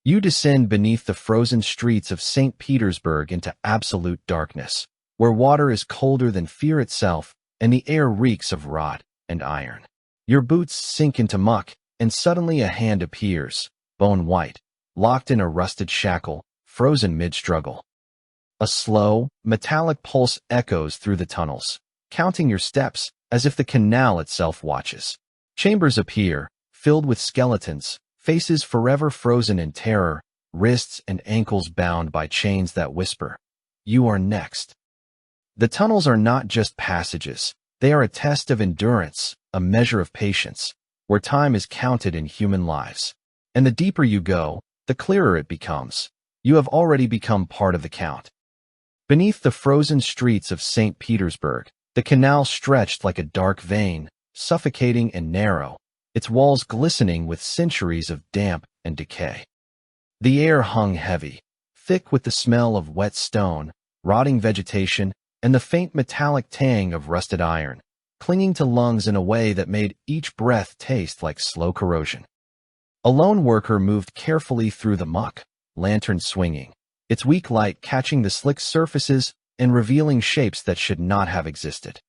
You descend beneath the frozen streets of Saint Petersburg into absolute darkness, where water is colder than fear itself and the air reeks of rot and iron. Your boots sink into muck, and suddenly a hand appears, bone white, locked in a rusted shackle, frozen mid-struggle. A slow, metallic pulse echoes through the tunnels, counting your steps as if the canal itself watches. Chambers appear, filled with skeletons, faces forever frozen in terror, wrists and ankles bound by chains that whisper, "You are next." The tunnels are not just passages. They are a test of endurance, a measure of patience, where time is counted in human lives. And the deeper you go, the clearer it becomes. You have already become part of the count. Beneath the frozen streets of St. Petersburg, the canal stretched like a dark vein, suffocating and narrow, its walls glistening with centuries of damp and decay. The air hung heavy, thick with the smell of wet stone, rotting vegetation, and the faint metallic tang of rusted iron, clinging to lungs in a way that made each breath taste like slow corrosion. A lone worker moved carefully through the muck, lantern swinging, its weak light catching the slick surfaces and revealing shapes that should not have existed.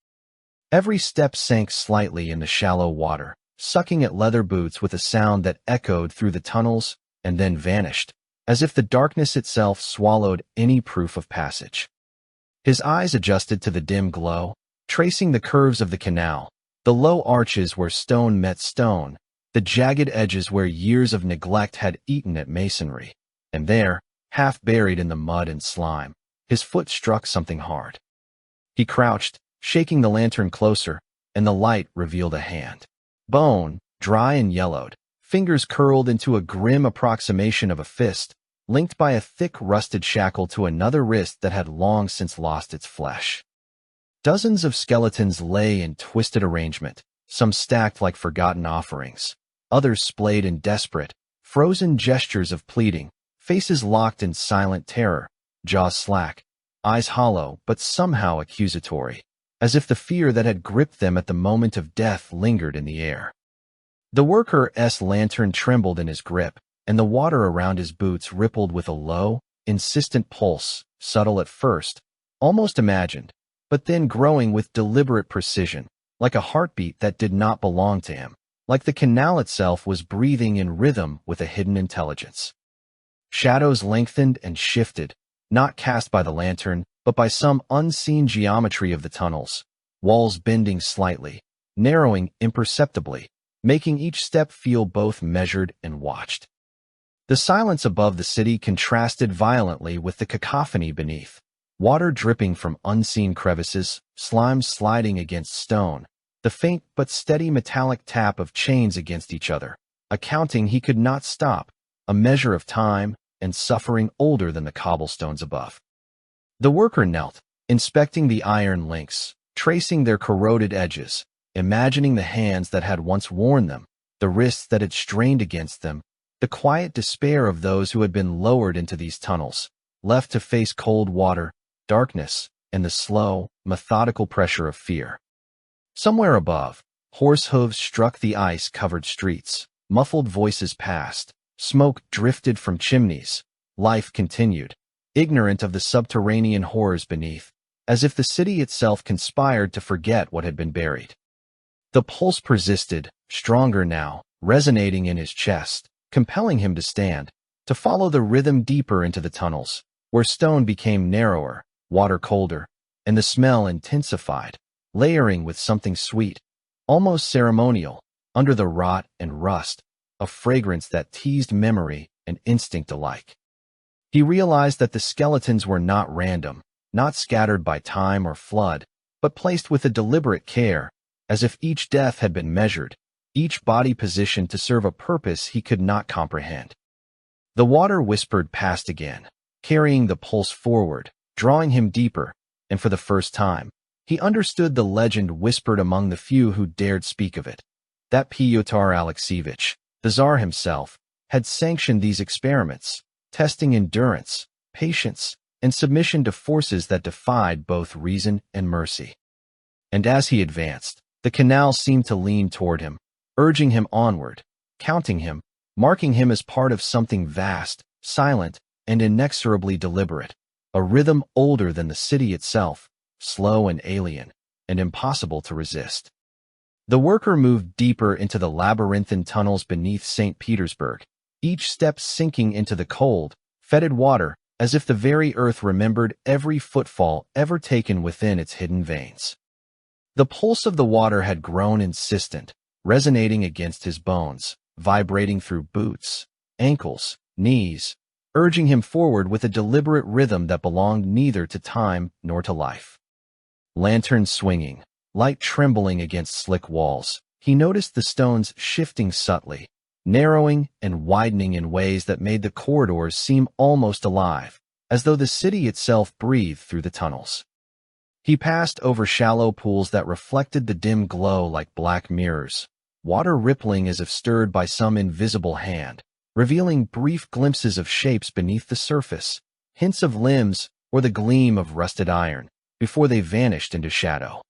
Every step sank slightly in the shallow water, sucking at leather boots with a sound that echoed through the tunnels and then vanished, as if the darkness itself swallowed any proof of passage. His eyes adjusted to the dim glow, tracing the curves of the canal, the low arches where stone met stone, the jagged edges where years of neglect had eaten at masonry. And there, half buried in the mud and slime, his foot struck something hard. He crouched, shaking the lantern closer, and the light revealed a hand. Bone, dry and yellowed, fingers curled into a grim approximation of a fist, linked by a thick rusted shackle to another wrist that had long since lost its flesh. Dozens of skeletons lay in twisted arrangement, some stacked like forgotten offerings, others splayed in desperate, frozen gestures of pleading, faces locked in silent terror, jaws slack, eyes hollow but somehow accusatory, as if the fear that had gripped them at the moment of death lingered in the air. The worker's lantern trembled in his grip, and the water around his boots rippled with a low, insistent pulse, subtle at first, almost imagined, but then growing with deliberate precision, like a heartbeat that did not belong to him, like the canal itself was breathing in rhythm with a hidden intelligence. Shadows lengthened and shifted, not cast by the lantern, but by some unseen geometry of the tunnels, walls bending slightly, narrowing imperceptibly, making each step feel both measured and watched. The silence above the city contrasted violently with the cacophony beneath, water dripping from unseen crevices, slime sliding against stone, the faint but steady metallic tap of chains against each other, a counting he could not stop, a measure of time and suffering older than the cobblestones above. The worker knelt, inspecting the iron links, tracing their corroded edges, imagining the hands that had once worn them, the wrists that had strained against them, the quiet despair of those who had been lowered into these tunnels, left to face cold water, darkness, and the slow, methodical pressure of fear. Somewhere above, horse hooves struck the ice-covered streets, muffled voices passed, smoke drifted from chimneys, life continued, ignorant of the subterranean horrors beneath, as if the city itself conspired to forget what had been buried. The pulse persisted, stronger now, resonating in his chest, compelling him to stand, to follow the rhythm deeper into the tunnels, where stone became narrower, water colder, and the smell intensified, layering with something sweet, almost ceremonial, under the rot and rust, a fragrance that teased memory and instinct alike. He realized that the skeletons were not random, not scattered by time or flood, but placed with a deliberate care, as if each death had been measured, each body positioned to serve a purpose he could not comprehend. The water whispered past again, carrying the pulse forward, drawing him deeper, and for the first time, he understood the legend whispered among the few who dared speak of it, that Pёtr Alekseevich, the Tsar himself, had sanctioned these experiments, testing endurance, patience, and submission to forces that defied both reason and mercy. And as he advanced, the canal seemed to lean toward him, urging him onward, counting him, marking him as part of something vast, silent, and inexorably deliberate, a rhythm older than the city itself, slow and alien, and impossible to resist. The worker moved deeper into the labyrinthine tunnels beneath St. Petersburg, each step sinking into the cold, fetid water, as if the very earth remembered every footfall ever taken within its hidden veins. The pulse of the water had grown insistent, resonating against his bones, vibrating through boots, ankles, knees, urging him forward with a deliberate rhythm that belonged neither to time nor to life. Lantern swinging, light trembling against slick walls, he noticed the stones shifting subtly, narrowing and widening in ways that made the corridors seem almost alive, as though the city itself breathed through the tunnels. He passed over shallow pools that reflected the dim glow like black mirrors, water rippling as if stirred by some invisible hand, revealing brief glimpses of shapes beneath the surface, hints of limbs or the gleam of rusted iron, before they vanished into shadow.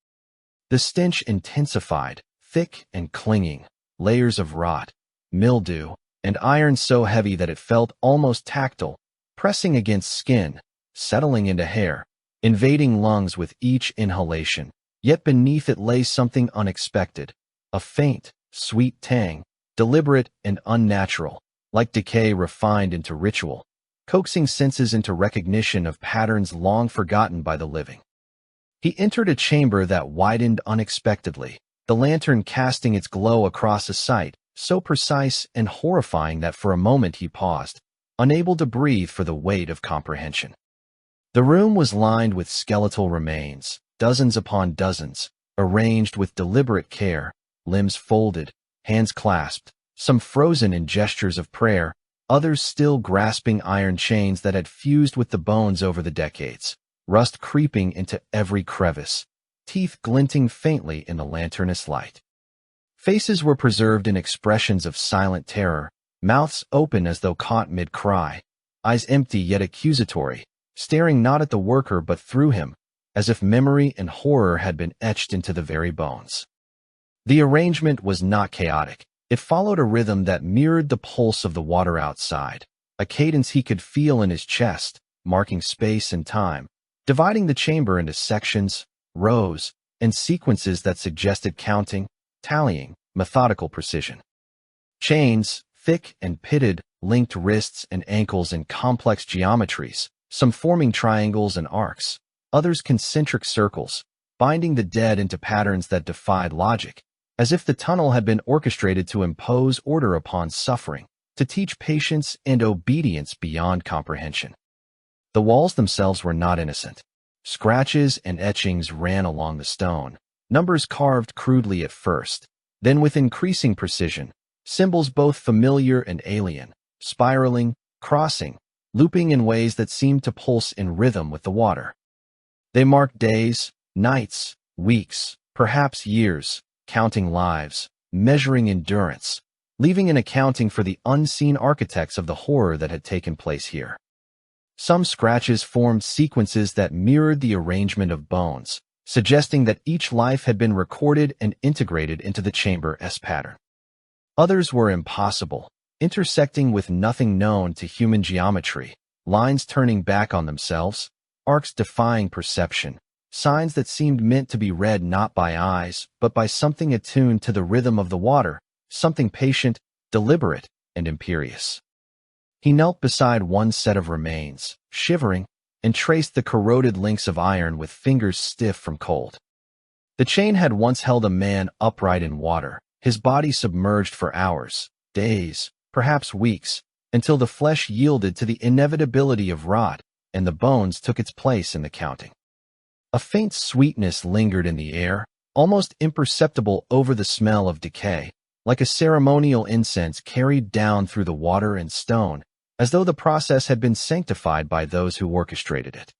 The stench intensified, thick and clinging, layers of rot, mildew, and iron so heavy that it felt almost tactile, pressing against skin, settling into hair, invading lungs with each inhalation. Yet beneath it lay something unexpected, a faint, sweet tang, deliberate and unnatural, like decay refined into ritual, coaxing senses into recognition of patterns long forgotten by the living. He entered a chamber that widened unexpectedly, the lantern casting its glow across a sight so precise and horrifying that for a moment he paused, unable to breathe for the weight of comprehension. The room was lined with skeletal remains, dozens upon dozens, arranged with deliberate care, limbs folded, hands clasped, some frozen in gestures of prayer, others still grasping iron chains that had fused with the bones over the decades, rust creeping into every crevice, teeth glinting faintly in the lanternous light. Faces were preserved in expressions of silent terror, mouths open as though caught mid-cry, eyes empty yet accusatory, staring not at the worker but through him, as if memory and horror had been etched into the very bones. The arrangement was not chaotic. It followed a rhythm that mirrored the pulse of the water outside, a cadence he could feel in his chest, marking space and time, dividing the chamber into sections, rows, and sequences that suggested counting, tallying, methodical precision. Chains, thick and pitted, linked wrists and ankles in complex geometries, some forming triangles and arcs, others concentric circles, binding the dead into patterns that defied logic, as if the tunnel had been orchestrated to impose order upon suffering, to teach patience and obedience beyond comprehension. The walls themselves were not innocent. Scratches and etchings ran along the stone, numbers carved crudely at first, then with increasing precision, symbols both familiar and alien, spiraling, crossing, looping in ways that seemed to pulse in rhythm with the water. They marked days, nights, weeks, perhaps years, counting lives, measuring endurance, leaving an accounting for the unseen architects of the horror that had taken place here. Some scratches formed sequences that mirrored the arrangement of bones, suggesting that each life had been recorded and integrated into the chamber's pattern. Others were impossible, intersecting with nothing known to human geometry, lines turning back on themselves, arcs defying perception, signs that seemed meant to be read not by eyes, but by something attuned to the rhythm of the water, something patient, deliberate, and imperious. He knelt beside one set of remains, shivering, and traced the corroded links of iron with fingers stiff from cold. The chain had once held a man upright in water, his body submerged for hours, days, perhaps weeks, until the flesh yielded to the inevitability of rot, and the bones took its place in the counting. A faint sweetness lingered in the air, almost imperceptible over the smell of decay, like a ceremonial incense carried down through the water and stone, as though the process had been sanctified by those who orchestrated it.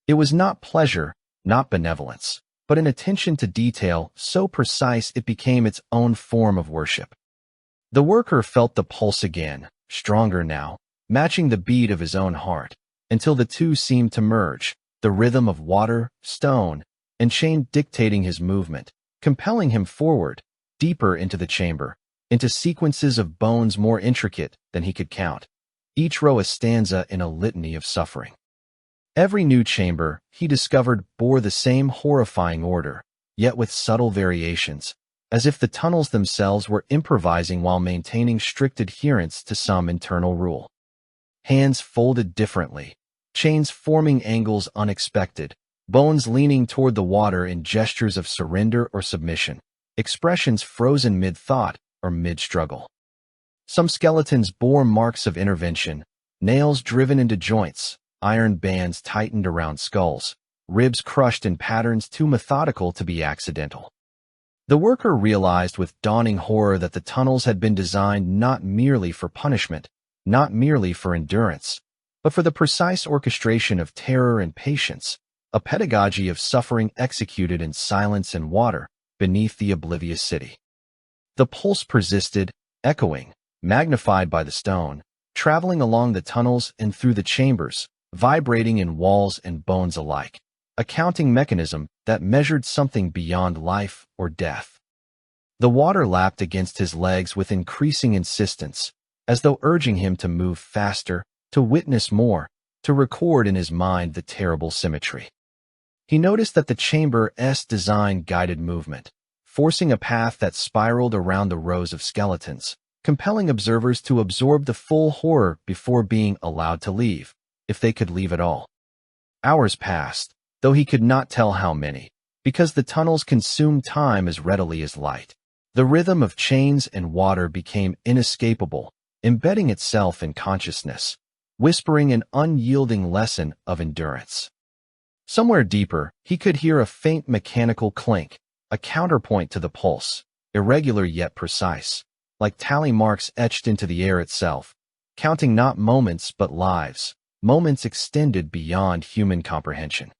It was not pleasure, not benevolence, but an attention to detail so precise it became its own form of worship. The worker felt the pulse again, stronger now, matching the beat of his own heart, until the two seemed to merge, the rhythm of water, stone, and chain dictating his movement, compelling him forward, deeper into the chamber, into sequences of bones more intricate than he could count, each row a stanza in a litany of suffering. Every new chamber, he discovered, bore the same horrifying order, yet with subtle variations, as if the tunnels themselves were improvising while maintaining strict adherence to some internal rule. Hands folded differently, chains forming angles unexpected, bones leaning toward the water in gestures of surrender or submission, expressions frozen mid-thought or mid-struggle. Some skeletons bore marks of intervention, nails driven into joints, iron bands tightened around skulls, ribs crushed in patterns too methodical to be accidental. The worker realized with dawning horror that the tunnels had been designed not merely for punishment, not merely for endurance, but for the precise orchestration of terror and patience, a pedagogy of suffering executed in silence and water beneath the oblivious city. The pulse persisted, echoing, magnified by the stone, traveling along the tunnels and through the chambers, vibrating in walls and bones alike, a counting mechanism that measured something beyond life or death. The water lapped against his legs with increasing insistence, as though urging him to move faster, to witness more, to record in his mind the terrible symmetry. He noticed that the chamber's design guided movement, forcing a path that spiraled around the rows of skeletons, compelling observers to absorb the full horror before being allowed to leave, if they could leave at all. Hours passed, though he could not tell how many, because the tunnels consumed time as readily as light. The rhythm of chains and water became inescapable, embedding itself in consciousness, whispering an unyielding lesson of endurance. Somewhere deeper, he could hear a faint mechanical clink, a counterpoint to the pulse, irregular yet precise, like tally marks etched into the air itself, counting not moments but lives, moments extended beyond human comprehension.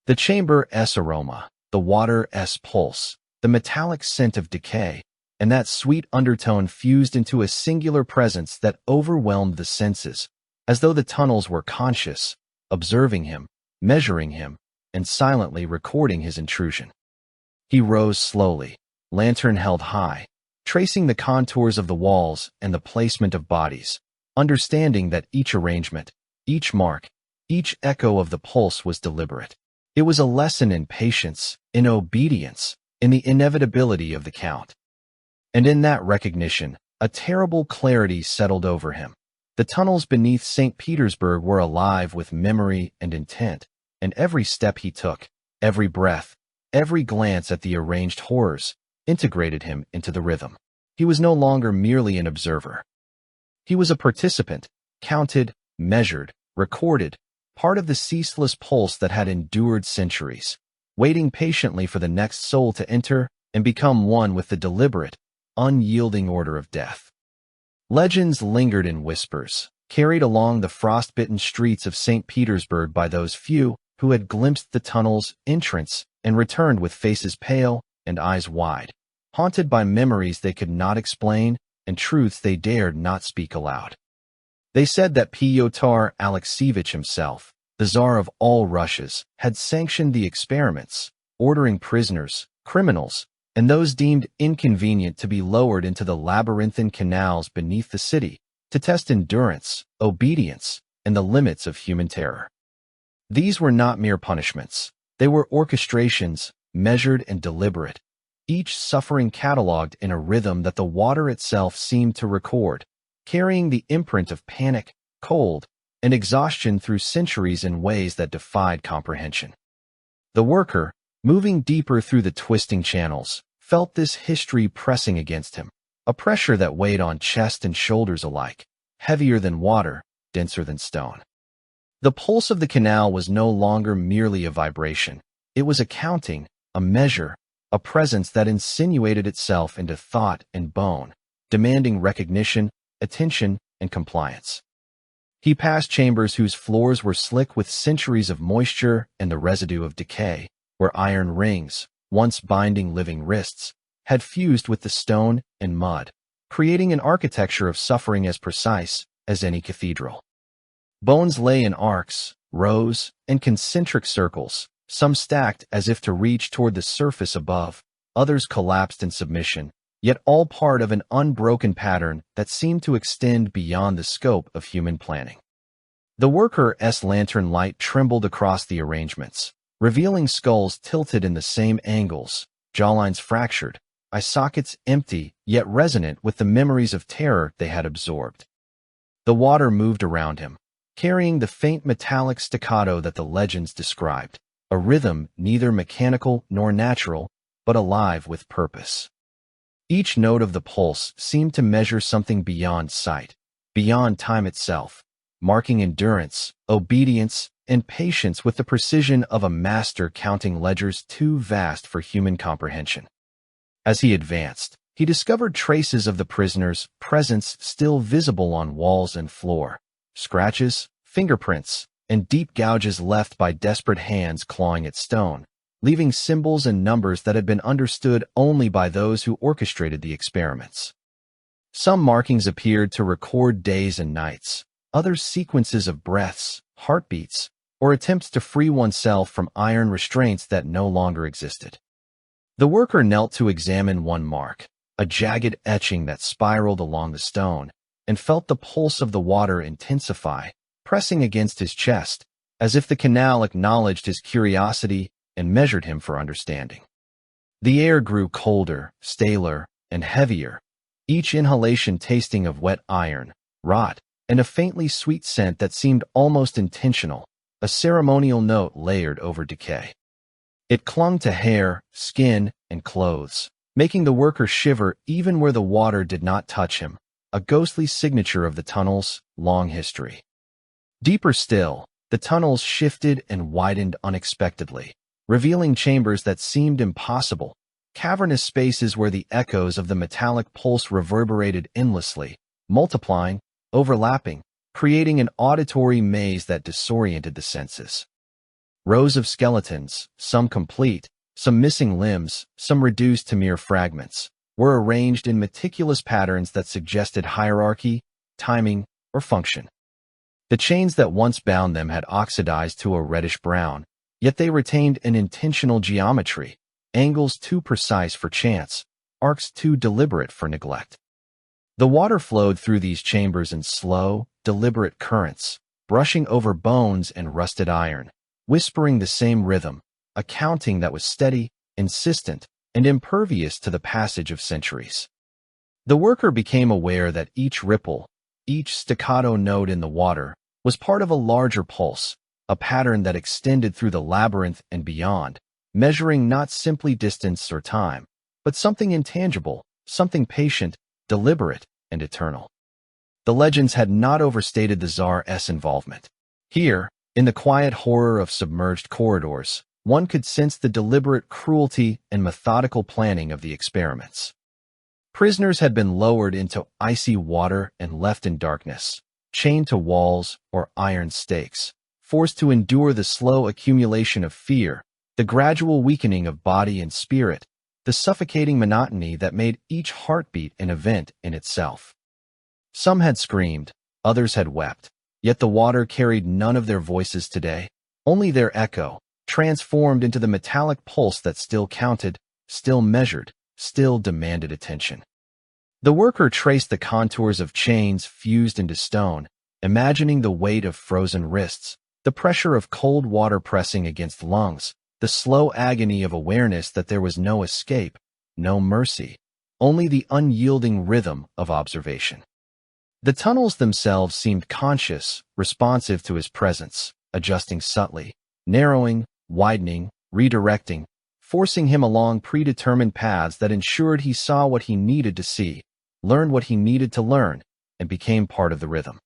The chamber's aroma, the water's pulse, the metallic scent of decay, and that sweet undertone fused into a singular presence that overwhelmed the senses, as though the tunnels were conscious, observing him, measuring him, and silently recording his intrusion. He rose slowly, lantern held high, tracing the contours of the walls and the placement of bodies, understanding that each arrangement, each mark, each echo of the pulse was deliberate. It was a lesson in patience, in obedience, in the inevitability of the count. And in that recognition, a terrible clarity settled over him. The tunnels beneath St. Petersburg were alive with memory and intent, and every step he took, every breath, every glance at the arranged horrors, integrated him into the rhythm. He was no longer merely an observer. He was a participant, counted, measured, recorded, part of the ceaseless pulse that had endured centuries, waiting patiently for the next soul to enter and become one with the deliberate, unyielding order of death. Legends lingered in whispers, carried along the frost-bitten streets of St. Petersburg by those few who had glimpsed the tunnel's entrance and returned with faces pale and eyes wide, haunted by memories they could not explain and truths they dared not speak aloud. They said that Pёtr Alekseevich himself, the Tsar of all Russias, had sanctioned the experiments, ordering prisoners, criminals, and those deemed inconvenient to be lowered into the labyrinthine canals beneath the city to test endurance, obedience, and the limits of human terror. These were not mere punishments. They were orchestrations, measured and deliberate, each suffering catalogued in a rhythm that the water itself seemed to record, carrying the imprint of panic, cold, and exhaustion through centuries in ways that defied comprehension. The worker, moving deeper through the twisting channels, felt this history pressing against him, a pressure that weighed on chest and shoulders alike, heavier than water, denser than stone. The pulse of the canal was no longer merely a vibration. It was a counting, a measure, a presence that insinuated itself into thought and bone, demanding recognition, attention, and compliance. He passed chambers whose floors were slick with centuries of moisture and the residue of decay, where iron rings, once binding living wrists, had fused with the stone and mud, creating an architecture of suffering as precise as any cathedral. Bones lay in arcs, rows, and concentric circles, some stacked as if to reach toward the surface above, others collapsed in submission, yet all part of an unbroken pattern that seemed to extend beyond the scope of human planning. The worker's lantern light trembled across the arrangements, revealing skulls tilted in the same angles, jawlines fractured, eye sockets empty yet resonant with the memories of terror they had absorbed. The water moved around him, carrying the faint metallic staccato that the legends described, a rhythm neither mechanical nor natural, but alive with purpose. Each note of the pulse seemed to measure something beyond sight, beyond time itself, marking endurance, obedience, and patience with the precision of a master counting ledgers too vast for human comprehension. As he advanced, he discovered traces of the prisoner's presence still visible on walls and floor, scratches, fingerprints, and deep gouges left by desperate hands clawing at stone, leaving symbols and numbers that had been understood only by those who orchestrated the experiments. Some markings appeared to record days and nights, others sequences of breaths, heartbeats, or attempts to free oneself from iron restraints that no longer existed. The worker knelt to examine one mark, a jagged etching that spiraled along the stone, and felt the pulse of the water intensify, pressing against his chest, as if the canal acknowledged his curiosity and measured him for understanding. The air grew colder, staler, and heavier, each inhalation tasting of wet iron, rot, and a faintly sweet scent that seemed almost intentional, a ceremonial note layered over decay. It clung to hair, skin, and clothes, making the worker shiver even where the water did not touch him, a ghostly signature of the tunnel's long history. Deeper still, the tunnels shifted and widened unexpectedly, revealing chambers that seemed impossible, cavernous spaces where the echoes of the metallic pulse reverberated endlessly, multiplying, overlapping, creating an auditory maze that disoriented the senses. Rows of skeletons, some complete, some missing limbs, some reduced to mere fragments, were arranged in meticulous patterns that suggested hierarchy, timing, or function. The chains that once bound them had oxidized to a reddish brown, yet they retained an intentional geometry, angles too precise for chance, arcs too deliberate for neglect. The water flowed through these chambers in slow, deliberate currents, brushing over bones and rusted iron, whispering the same rhythm, a counting that was steady, insistent, and impervious to the passage of centuries. The worker became aware that each ripple, each staccato note in the water, was part of a larger pulse, a pattern that extended through the labyrinth and beyond, measuring not simply distance or time, but something intangible, something patient, deliberate, and eternal. The legends had not overstated the Tsar's involvement. Here, in the quiet horror of submerged corridors, one could sense the deliberate cruelty and methodical planning of the experiments. Prisoners had been lowered into icy water and left in darkness, chained to walls or iron stakes, forced to endure the slow accumulation of fear, the gradual weakening of body and spirit, the suffocating monotony that made each heartbeat an event in itself. Some had screamed, others had wept, yet the water carried none of their voices today, only their echo, transformed into the metallic pulse that still counted, still measured, still demanded attention. The worker traced the contours of chains fused into stone, imagining the weight of frozen wrists, the pressure of cold water pressing against lungs, the slow agony of awareness that there was no escape, no mercy, only the unyielding rhythm of observation. The tunnels themselves seemed conscious, responsive to his presence, adjusting subtly, narrowing, widening, redirecting, forcing him along predetermined paths that ensured he saw what he needed to see, learned what he needed to learn, and became part of the rhythm.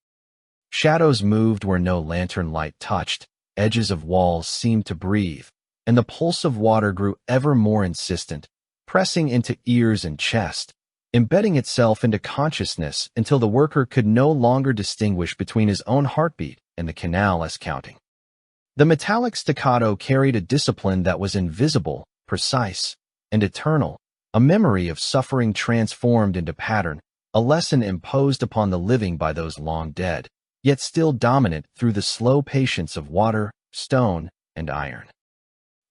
Shadows moved where no lantern light touched, edges of walls seemed to breathe, and the pulse of water grew ever more insistent, pressing into ears and chest, embedding itself into consciousness until the worker could no longer distinguish between his own heartbeat and the canal's counting. The metallic staccato carried a discipline that was invisible, precise, and eternal, a memory of suffering transformed into pattern, a lesson imposed upon the living by those long dead, yet still dominant through the slow patience of water, stone, and iron.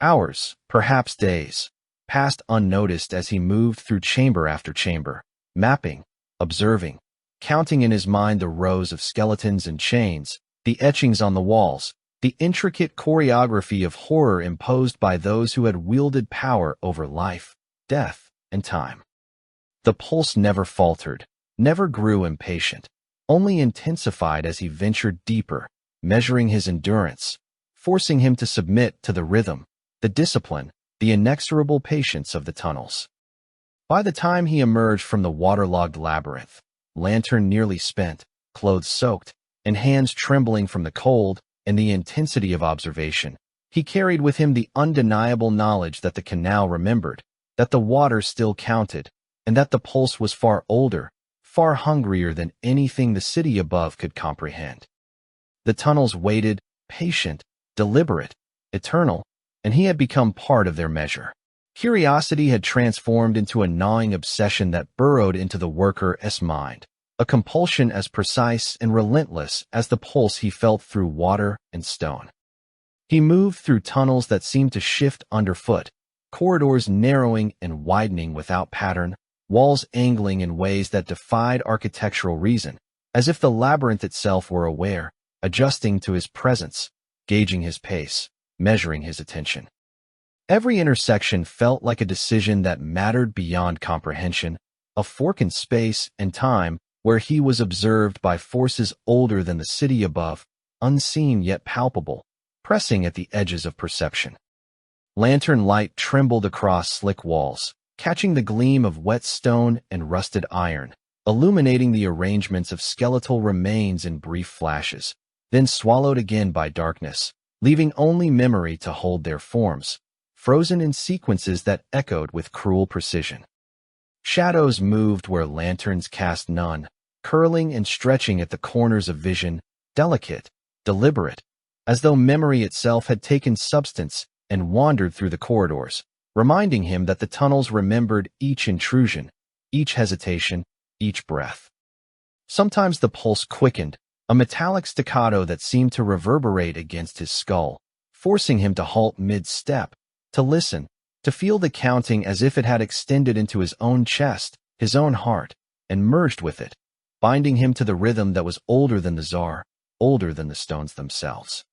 Hours, perhaps days, passed unnoticed as he moved through chamber after chamber, mapping, observing, counting in his mind the rows of skeletons and chains, the etchings on the walls, the intricate choreography of horror imposed by those who had wielded power over life, death, and time. The pulse never faltered, never grew impatient, only intensified as he ventured deeper, measuring his endurance, forcing him to submit to the rhythm, the discipline, the inexorable patience of the tunnels. By the time he emerged from the waterlogged labyrinth, lantern nearly spent, clothes soaked, and hands trembling from the cold and the intensity of observation, he carried with him the undeniable knowledge that the canal remembered, that the water still counted, and that the pulse was far older, far hungrier than anything the city above could comprehend. The tunnels waited, patient, deliberate, eternal, and he had become part of their measure. Curiosity had transformed into a gnawing obsession that burrowed into the worker's mind, a compulsion as precise and relentless as the pulse he felt through water and stone. He moved through tunnels that seemed to shift underfoot, corridors narrowing and widening without pattern, walls angling in ways that defied architectural reason, as if the labyrinth itself were aware, adjusting to his presence, gauging his pace, measuring his attention. Every intersection felt like a decision that mattered beyond comprehension, a fork in space and time where he was observed by forces older than the city above, unseen yet palpable, pressing at the edges of perception. Lantern light trembled across slick walls, catching the gleam of wet stone and rusted iron, illuminating the arrangements of skeletal remains in brief flashes, then swallowed again by darkness, leaving only memory to hold their forms, frozen in sequences that echoed with cruel precision. Shadows moved where lanterns cast none, curling and stretching at the corners of vision, delicate, deliberate, as though memory itself had taken substance and wandered through the corridors, reminding him that the tunnels remembered each intrusion, each hesitation, each breath. Sometimes the pulse quickened, a metallic staccato that seemed to reverberate against his skull, forcing him to halt mid-step, to listen, to feel the counting as if it had extended into his own chest, his own heart, and merged with it, binding him to the rhythm that was older than the czar, older than the stones themselves.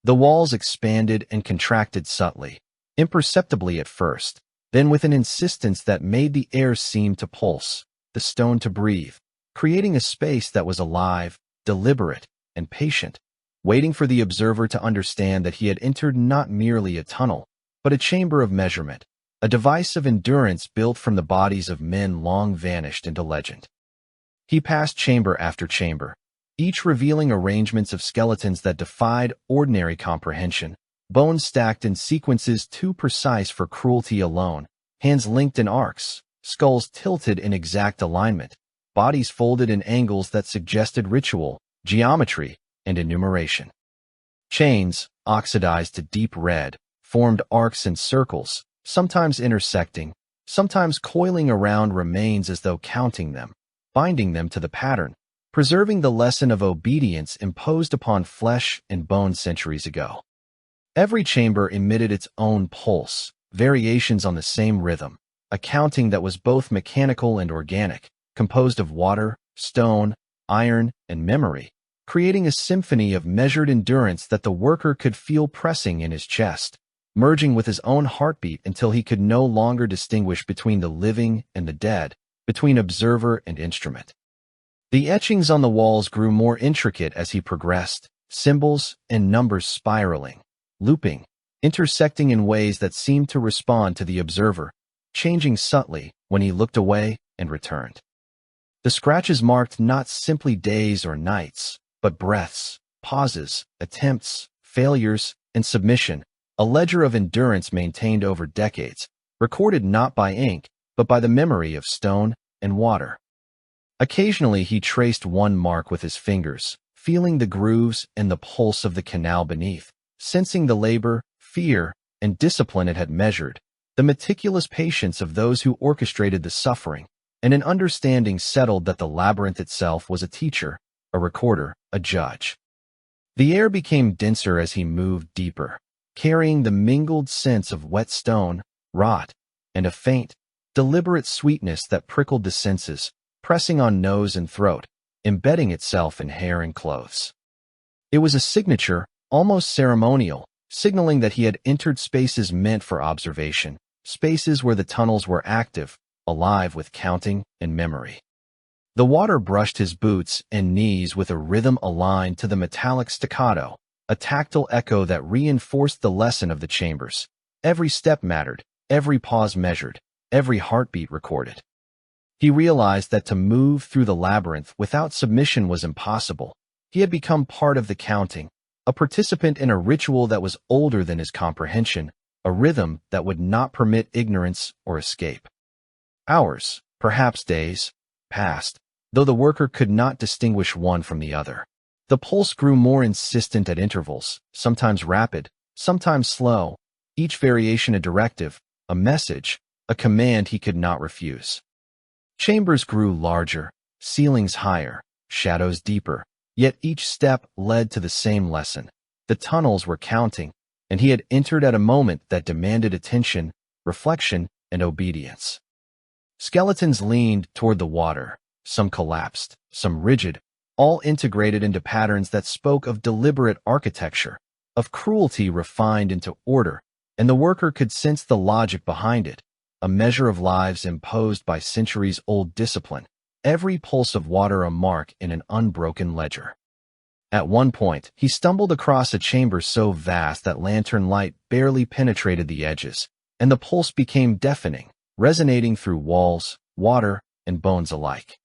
The walls expanded and contracted subtly, imperceptibly at first, then with an insistence that made the air seem to pulse, the stone to breathe, creating a space that was alive, deliberate, and patient, waiting for the observer to understand that he had entered not merely a tunnel, but a chamber of measurement, a device of endurance built from the bodies of men long vanished into legend. He passed chamber after chamber, each revealing arrangements of skeletons that defied ordinary comprehension, bones stacked in sequences too precise for cruelty alone, hands linked in arcs, skulls tilted in exact alignment, bodies folded in angles that suggested ritual, geometry, and enumeration. Chains, oxidized to deep red, formed arcs and circles, sometimes intersecting, sometimes coiling around remains as though counting them, binding them to the pattern, preserving the lesson of obedience imposed upon flesh and bone centuries ago. Every chamber emitted its own pulse, variations on the same rhythm, a counting that was both mechanical and organic, composed of water, stone, iron, and memory, creating a symphony of measured endurance that the worker could feel pressing in his chest, merging with his own heartbeat until he could no longer distinguish between the living and the dead, between observer and instrument. The etchings on the walls grew more intricate as he progressed, symbols and numbers spiraling, looping, intersecting in ways that seemed to respond to the observer, changing subtly when he looked away and returned. The scratches marked not simply days or nights, but breaths, pauses, attempts, failures, and submission, a ledger of endurance maintained over decades, recorded not by ink, but by the memory of stone and water. Occasionally he traced one mark with his fingers, feeling the grooves and the pulse of the canal beneath, sensing the labor, fear, and discipline it had measured, the meticulous patience of those who orchestrated the suffering, and an understanding settled that the labyrinth itself was a teacher, a recorder, a judge. The air became denser as he moved deeper, carrying the mingled scents of wet stone, rot, and a faint, deliberate sweetness that prickled the senses, pressing on nose and throat, embedding itself in hair and clothes. It was a signature, almost ceremonial, signaling that he had entered spaces meant for observation, spaces where the tunnels were active, alive with counting and memory. The water brushed his boots and knees with a rhythm aligned to the metallic staccato, a tactile echo that reinforced the lesson of the chambers. Every step mattered, every pause measured, every heartbeat recorded. He realized that to move through the labyrinth without submission was impossible. He had become part of the counting, a participant in a ritual that was older than his comprehension, a rhythm that would not permit ignorance or escape. Hours, perhaps days, passed, though the worker could not distinguish one from the other. The pulse grew more insistent at intervals, sometimes rapid, sometimes slow, each variation a directive, a message, a command he could not refuse. Chambers grew larger, ceilings higher, shadows deeper, yet each step led to the same lesson. The tunnels were counting, and he had entered at a moment that demanded attention, reflection, and obedience. Skeletons leaned toward the water, some collapsed, some rigid, all integrated into patterns that spoke of deliberate architecture, of cruelty refined into order, and the worker could sense the logic behind it, a measure of lives imposed by centuries-old discipline, every pulse of water a mark in an unbroken ledger. At one point, he stumbled across a chamber so vast that lantern light barely penetrated the edges, and the pulse became deafening, resonating through walls, water, and bones alike.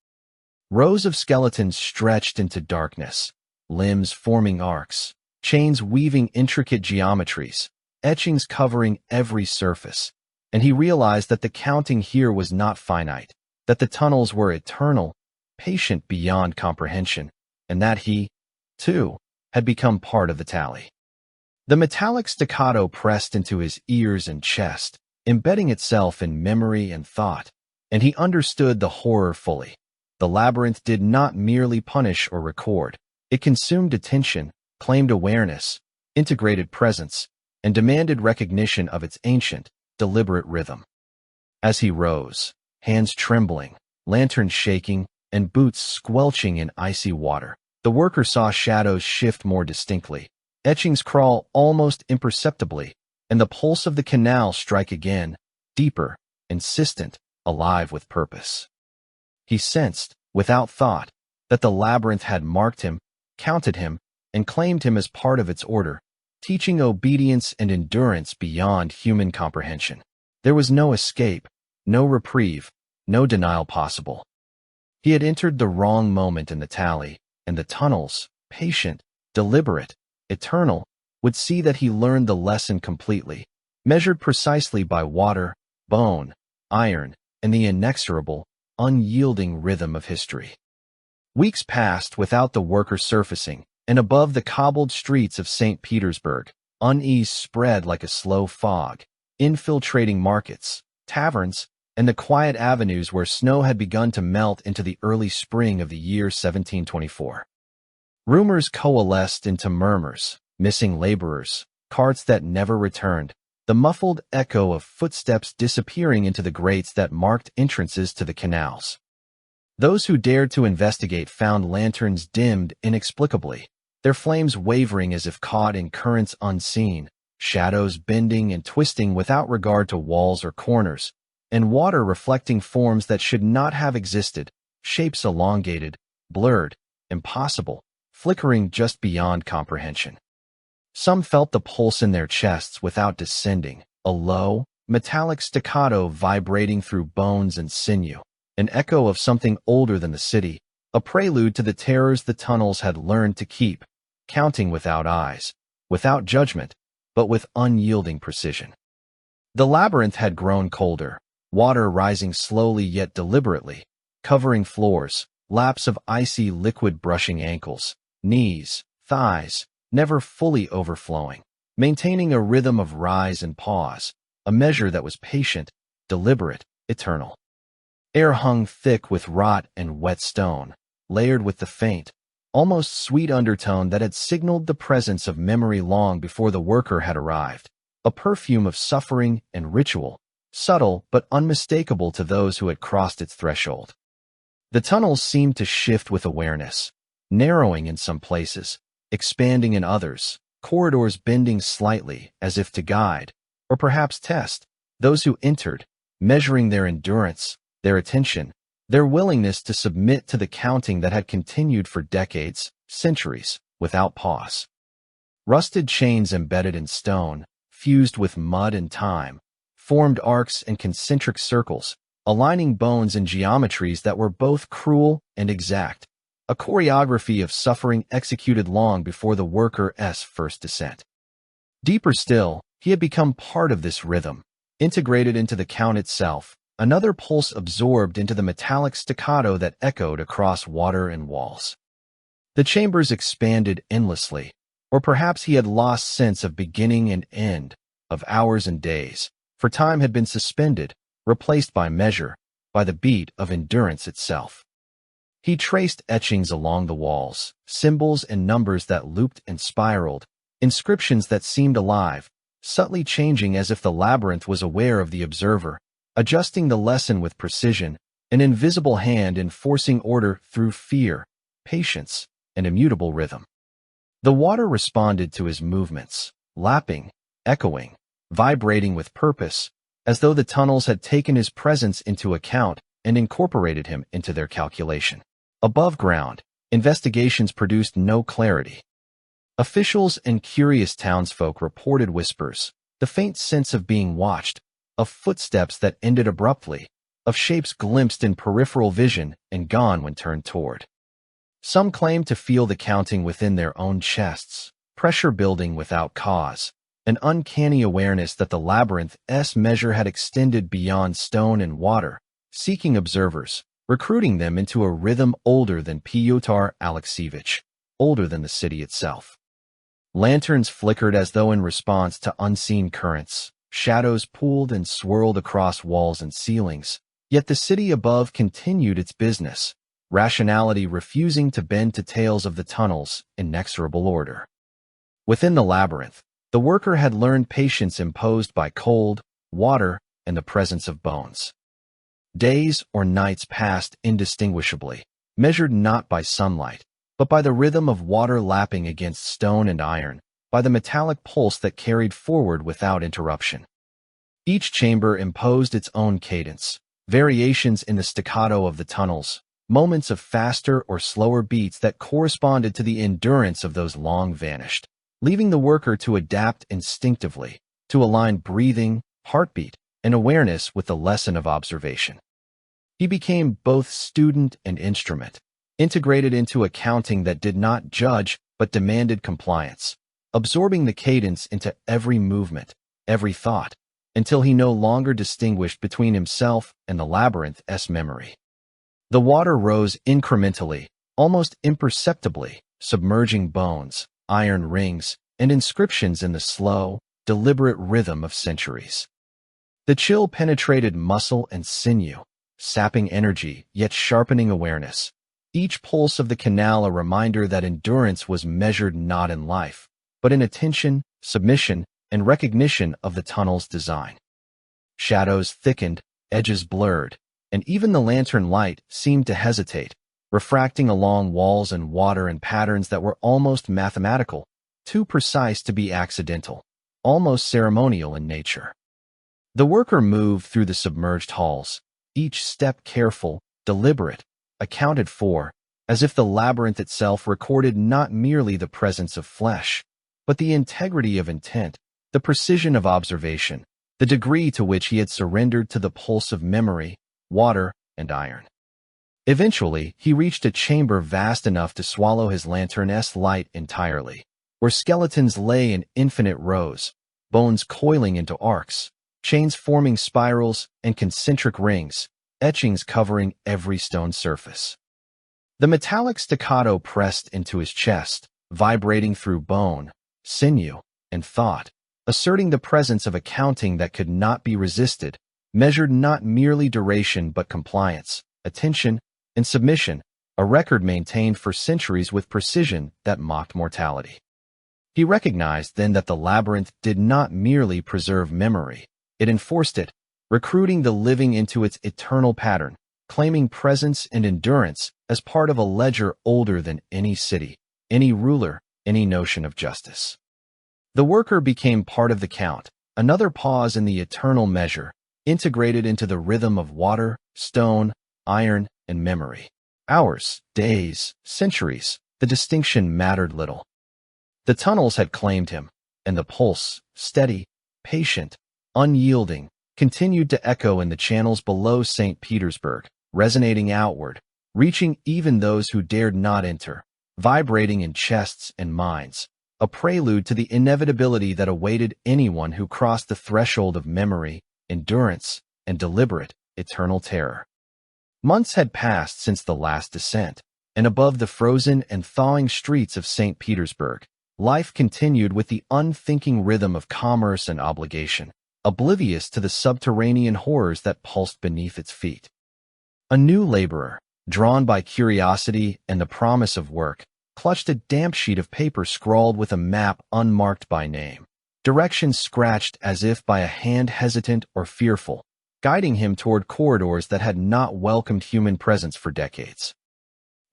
Rows of skeletons stretched into darkness, limbs forming arcs, chains weaving intricate geometries, etchings covering every surface, and he realized that the counting here was not finite, that the tunnels were eternal, patient beyond comprehension, and that he, too, had become part of the tally. The metallic staccato pressed into his ears and chest, embedding itself in memory and thought, and he understood the horror fully. The labyrinth did not merely punish or record. It consumed attention, claimed awareness, integrated presence, and demanded recognition of its ancient, deliberate rhythm. As he rose, hands trembling, lantern shaking, and boots squelching in icy water, the worker saw shadows shift more distinctly, etchings crawl almost imperceptibly, and the pulse of the canal strike again, deeper, insistent, alive with purpose. He sensed, without thought, that the labyrinth had marked him, counted him, and claimed him as part of its order, teaching obedience and endurance beyond human comprehension. There was no escape, no reprieve, no denial possible. He had entered the wrong moment in the tally, and the tunnels, patient, deliberate, eternal, would see that he learned the lesson completely, measured precisely by water, bone, iron, and the inexorable, unyielding rhythm of history. Weeks passed without the worker surfacing, and above the cobbled streets of St. Petersburg, unease spread like a slow fog, infiltrating markets, taverns, and the quiet avenues where snow had begun to melt into the early spring of the year 1724. Rumors coalesced into murmurs, missing laborers, carts that never returned, the muffled echo of footsteps disappearing into the grates that marked entrances to the canals. Those who dared to investigate found lanterns dimmed inexplicably, their flames wavering as if caught in currents unseen, shadows bending and twisting without regard to walls or corners, and water reflecting forms that should not have existed, shapes elongated, blurred, impossible, flickering just beyond comprehension. Some felt the pulse in their chests without descending, a low, metallic staccato vibrating through bones and sinew, an echo of something older than the city, a prelude to the terrors the tunnels had learned to keep, counting without eyes, without judgment, but with unyielding precision. The labyrinth had grown colder, water rising slowly yet deliberately, covering floors, laps of icy liquid brushing ankles, knees, thighs, never fully overflowing, maintaining a rhythm of rise and pause, a measure that was patient, deliberate, eternal. Air hung thick with rot and wet stone, layered with the faint, almost sweet undertone that had signaled the presence of memory long before the worker had arrived, a perfume of suffering and ritual, subtle but unmistakable to those who had crossed its threshold. The tunnels seemed to shift with awareness, narrowing in some places, expanding in others, corridors bending slightly as if to guide, or perhaps test, those who entered, measuring their endurance, their attention, their willingness to submit to the counting that had continued for decades, centuries, without pause. Rusted chains embedded in stone, fused with mud and time, formed arcs and concentric circles, aligning bones in geometries that were both cruel and exact, a choreography of suffering executed long before the worker's first descent. Deeper still, he had become part of this rhythm, integrated into the count itself, another pulse absorbed into the metallic staccato that echoed across water and walls. The chambers expanded endlessly, or perhaps he had lost sense of beginning and end, of hours and days, for time had been suspended, replaced by measure, by the beat of endurance itself. He traced etchings along the walls, symbols and numbers that looped and spiraled, inscriptions that seemed alive, subtly changing as if the labyrinth was aware of the observer, adjusting the lesson with precision, an invisible hand enforcing order through fear, patience, and immutable rhythm. The water responded to his movements, lapping, echoing, vibrating with purpose, as though the tunnels had taken his presence into account and incorporated him into their calculation. Above ground, investigations produced no clarity. Officials and curious townsfolk reported whispers, the faint sense of being watched, of footsteps that ended abruptly, of shapes glimpsed in peripheral vision and gone when turned toward. Some claimed to feel the counting within their own chests, pressure building without cause, an uncanny awareness that the labyrinth's measure had extended beyond stone and water, seeking observers, recruiting them into a rhythm older than Pёtr Alekseevich, older than the city itself. Lanterns flickered as though in response to unseen currents, shadows pooled and swirled across walls and ceilings, yet the city above continued its business, rationality refusing to bend to tales of the tunnel's inexorable order. Within the labyrinth, the worker had learned patience imposed by cold, water, and the presence of bones. Days or nights passed indistinguishably, measured not by sunlight, but by the rhythm of water lapping against stone and iron, by the metallic pulse that carried forward without interruption. Each chamber imposed its own cadence, variations in the staccato of the tunnels, moments of faster or slower beats that corresponded to the endurance of those long vanished, leaving the worker to adapt instinctively, to align breathing, heartbeat, and awareness with the lesson of observation. He became both student and instrument, integrated into a counting that did not judge but demanded compliance, absorbing the cadence into every movement, every thought, until he no longer distinguished between himself and the labyrinth's memory. The water rose incrementally, almost imperceptibly, submerging bones, iron rings, and inscriptions in the slow, deliberate rhythm of centuries. The chill penetrated muscle and sinew, sapping energy yet sharpening awareness, each pulse of the canal a reminder that endurance was measured not in life, but in attention, submission, and recognition of the tunnel's design. Shadows thickened, edges blurred, and even the lantern light seemed to hesitate, refracting along walls and water in patterns that were almost mathematical, too precise to be accidental, almost ceremonial in nature. The worker moved through the submerged halls, each step careful, deliberate, accounted for, as if the labyrinth itself recorded not merely the presence of flesh, but the integrity of intent, the precision of observation, the degree to which he had surrendered to the pulse of memory, water, and iron. Eventually, he reached a chamber vast enough to swallow his lantern's light entirely, where skeletons lay in infinite rows, bones coiling into arcs, chains forming spirals and concentric rings, etchings covering every stone surface. The metallic staccato pressed into his chest, vibrating through bone, sinew, and thought, asserting the presence of a counting that could not be resisted, measured not merely duration but compliance, attention, and submission, a record maintained for centuries with precision that mocked mortality. He recognized then that the labyrinth did not merely preserve memory, it enforced it, recruiting the living into its eternal pattern, claiming presence and endurance as part of a ledger older than any city, any ruler, any notion of justice. The worker became part of the count, another pause in the eternal measure, integrated into the rhythm of water, stone, iron, and memory. Hours, days, centuries, the distinction mattered little. The tunnels had claimed him, and the pulse, steady, patient, unyielding, continued to echo in the channels below St. Petersburg, resonating outward, reaching even those who dared not enter, vibrating in chests and minds, a prelude to the inevitability that awaited anyone who crossed the threshold of memory, endurance, and deliberate, eternal terror. Months had passed since the last descent, and above the frozen and thawing streets of St. Petersburg, life continued with the unthinking rhythm of commerce and obligation, oblivious to the subterranean horrors that pulsed beneath its feet. A new laborer, drawn by curiosity and the promise of work, clutched a damp sheet of paper scrawled with a map unmarked by name, directions scratched as if by a hand hesitant or fearful, guiding him toward corridors that had not welcomed human presence for decades.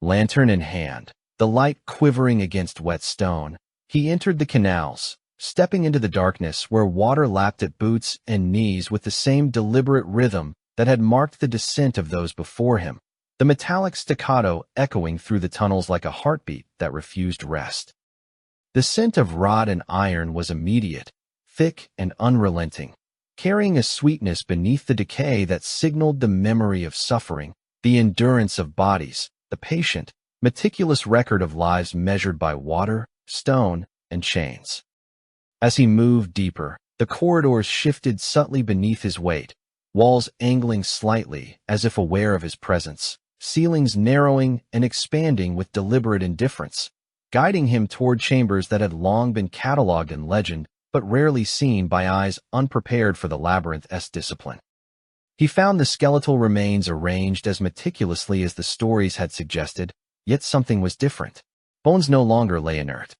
Lantern in hand, the light quivering against wet stone, he entered the canals, stepping into the darkness where water lapped at boots and knees with the same deliberate rhythm that had marked the descent of those before him, the metallic staccato echoing through the tunnels like a heartbeat that refused rest. The scent of rot and iron was immediate, thick and unrelenting, carrying a sweetness beneath the decay that signaled the memory of suffering, the endurance of bodies, the patient, meticulous record of lives measured by water, stone, and chains. As he moved deeper, the corridors shifted subtly beneath his weight, walls angling slightly as if aware of his presence, ceilings narrowing and expanding with deliberate indifference, guiding him toward chambers that had long been catalogued in legend but rarely seen by eyes unprepared for the labyrinth-esque discipline. He found the skeletal remains arranged as meticulously as the stories had suggested, yet something was different. Bones no longer lay inert.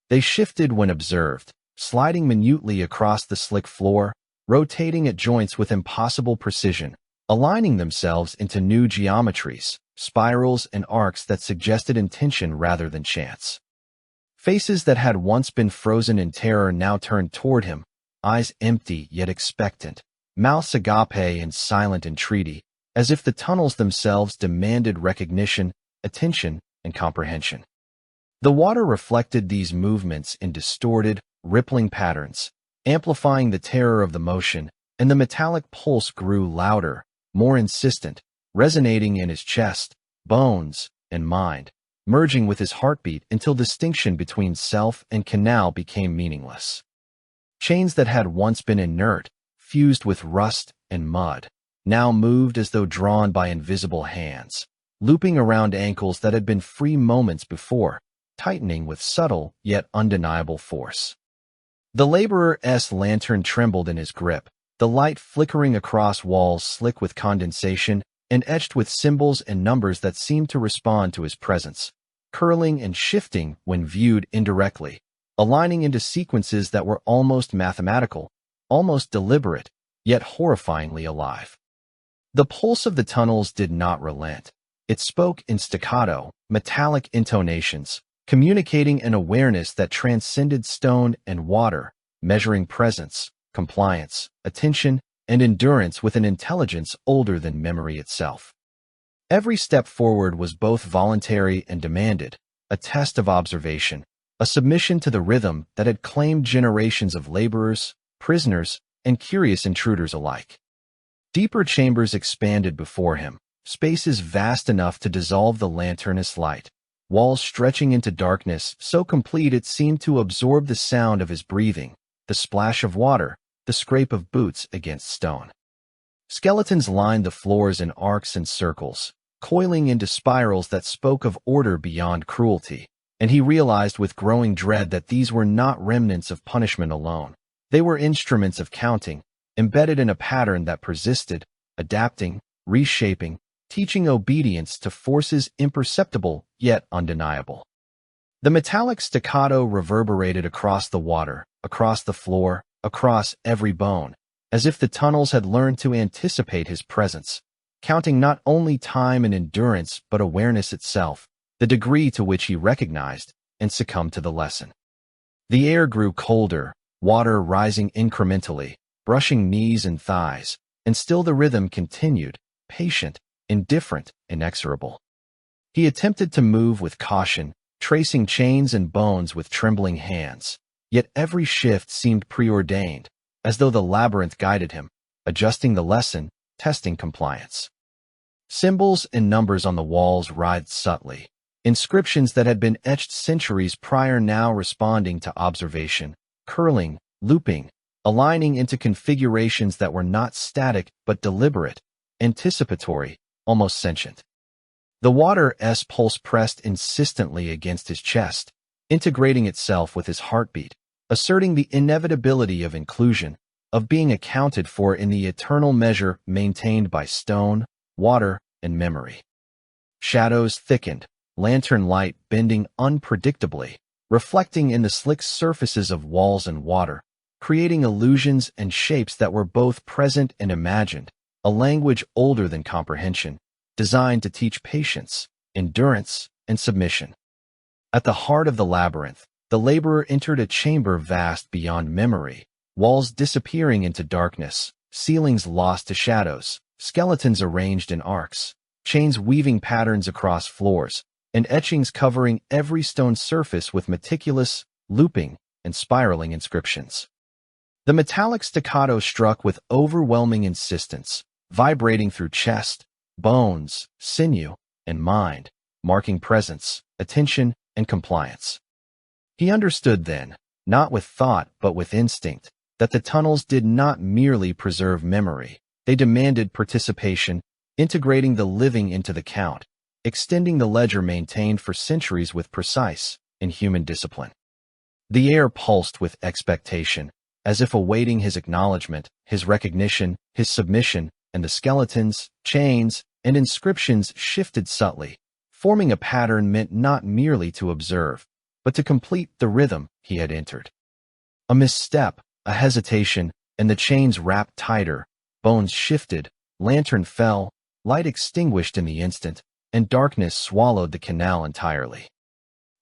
They shifted when observed, sliding minutely across the slick floor, rotating at joints with impossible precision, aligning themselves into new geometries, spirals and arcs that suggested intention rather than chance. Faces that had once been frozen in terror now turned toward him, eyes empty yet expectant, mouths agape and silent entreaty, as if the tunnels themselves demanded recognition, attention, and comprehension. The water reflected these movements in distorted, rippling patterns, amplifying the terror of the motion, and the metallic pulse grew louder, more insistent, resonating in his chest, bones, and mind, merging with his heartbeat until distinction between self and canal became meaningless. Chains that had once been inert, fused with rust and mud, now moved as though drawn by invisible hands, looping around ankles that had been free moments before, tightening with subtle yet undeniable force. The laborer's lantern trembled in his grip, the light flickering across walls slick with condensation and etched with symbols and numbers that seemed to respond to his presence, curling and shifting when viewed indirectly, aligning into sequences that were almost mathematical, almost deliberate, yet horrifyingly alive. The pulse of the tunnels did not relent. It spoke in staccato, metallic intonations, communicating an awareness that transcended stone and water, measuring presence, compliance, attention, and endurance with an intelligence older than memory itself. Every step forward was both voluntary and demanded, a test of observation, a submission to the rhythm that had claimed generations of laborers, prisoners, and curious intruders alike. Deeper chambers expanded before him, spaces vast enough to dissolve the lanternous light, walls stretching into darkness so complete it seemed to absorb the sound of his breathing, the splash of water, the scrape of boots against stone. Skeletons lined the floors in arcs and circles, coiling into spirals that spoke of order beyond cruelty, and he realized with growing dread that these were not remnants of punishment alone. They were instruments of counting, embedded in a pattern that persisted, adapting, reshaping, teaching obedience to forces imperceptible yet undeniable. The metallic staccato reverberated across the water, across the floor, across every bone, as if the tunnels had learned to anticipate his presence, counting not only time and endurance but awareness itself, the degree to which he recognized and succumbed to the lesson. The air grew colder, water rising incrementally, brushing knees and thighs, and still the rhythm continued, patient, indifferent, inexorable. He attempted to move with caution, tracing chains and bones with trembling hands, yet every shift seemed preordained, as though the labyrinth guided him, adjusting the lesson, testing compliance. Symbols and numbers on the walls writhed subtly, inscriptions that had been etched centuries prior now responding to observation, curling, looping, aligning into configurations that were not static but deliberate, anticipatory, almost sentient. The water's pulse pressed insistently against his chest, integrating itself with his heartbeat, asserting the inevitability of inclusion, of being accounted for in the eternal measure maintained by stone, water, and memory. Shadows thickened, lantern light bending unpredictably, reflecting in the slick surfaces of walls and water, creating illusions and shapes that were both present and imagined, a language older than comprehension, designed to teach patience, endurance, and submission. At the heart of the labyrinth, the laborer entered a chamber vast beyond memory, walls disappearing into darkness, ceilings lost to shadows, skeletons arranged in arcs, chains weaving patterns across floors, and etchings covering every stone surface with meticulous, looping, and spiraling inscriptions. The metallic staccato struck with overwhelming insistence, vibrating through chest, bones, sinew, and mind, marking presence, attention, and compliance. He understood then, not with thought but with instinct, that the tunnels did not merely preserve memory, they demanded participation, integrating the living into the count, extending the ledger maintained for centuries with precise, inhuman discipline. The air pulsed with expectation, as if awaiting his acknowledgement, his recognition, his submission, and the skeletons, chains, and inscriptions shifted subtly, forming a pattern meant not merely to observe, but to complete the rhythm he had entered. A misstep, a hesitation, and the chains wrapped tighter, bones shifted, lantern fell, light extinguished in the instant, and darkness swallowed the canal entirely.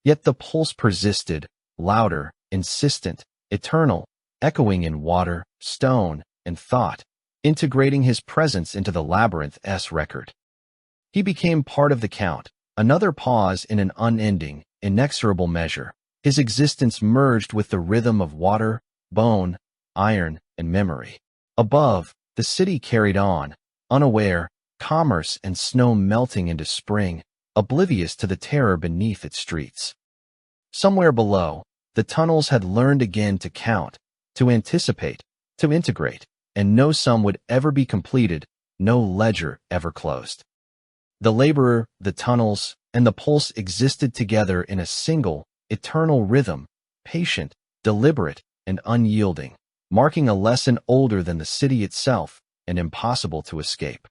Yet the pulse persisted, louder, insistent, eternal, echoing in water, stone, and thought, integrating his presence into the labyrinth's record. He became part of the count, another pause in an unending, inexorable measure. His existence merged with the rhythm of water, bone, iron, and memory. Above, the city carried on, unaware, commerce and snow melting into spring, oblivious to the terror beneath its streets. Somewhere below, the tunnels had learned again to count, to anticipate, to integrate, and no sum would ever be completed, no ledger ever closed. The laborer, the tunnels, and the pulse existed together in a single, eternal rhythm, patient, deliberate, and unyielding, marking a lesson older than the city itself and impossible to escape.